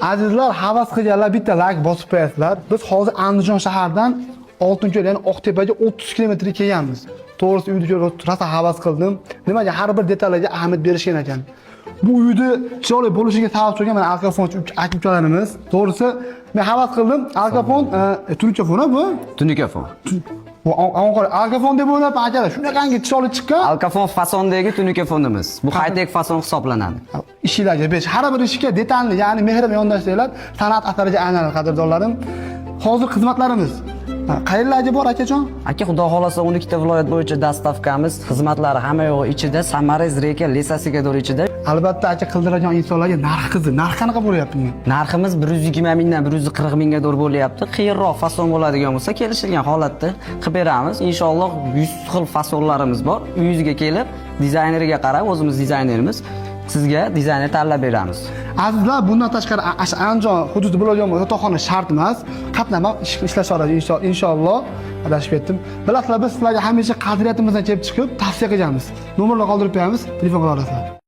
Azizlar, havas qilganlar bitta like bosib qo'yasizlar. Biz hozir Andijon shaharidan Oltinko'l, ya'ni Oqtepaga 30 kilometr kelganmiz. To'g'risi uyda ko'rib rosa havas qildim. Nimaga har bir detalga ahamiyat berishgan ekan. Bu uyda chiroyli bo'lishiga sabab bo'lgan mana Alkafon aka-ukalarimiz. To'g'risi men havas qildim. Alkafon tunikafon bu. Tunikafon. Bu Alkafon deb o'ylab akalar shunaqangi chiroyli chiqqan. Alkafon fasondagi tunikafonimiz. Bu high-tech fason hisoblanadi. Ishlarga besh, har bir ishga detalli, ya'ni mehr bilan yondashsanglar, san'at asariga aylanadi qadrdonlarim. Hozir xizmatlarimiz qayerlarga bor akajon? Aka, xudo xolasa 12 ta viloyat bo'yicha dastavkamiz, xizmatlari hamma yo'g'i ichida, Samarez Reka lesasiga doğru ichida. Albatta aka, qildiradigan insonlarga narx qanaqa bo'lyapti? Narximiz 120 mingdan 140 mingga doğru bo'lyapti. Qiyinroq fason bo'ladigan bo'lsa, kelishilgan holatda qilib beramiz. Inshaalloh 100 xil fasonlarimiz bor. Uyingizga kelib, dizayneriga qarab, o'zimiz dizaynerimiz sizga dizayner tanlab beramiz. Azizlar, bundan tashqari Andijon hududi bo'ladigan yotoqxona shart emas. Qatnab ishlashadi inshaalloh. Adashib ketdim. Bilasizlar, biz sizlarga hamisha qadriyatimizdan kelib chiqib tavsiya qilamiz. Nomerlar qoldirib qo'yamiz, telefon qila olasizlar.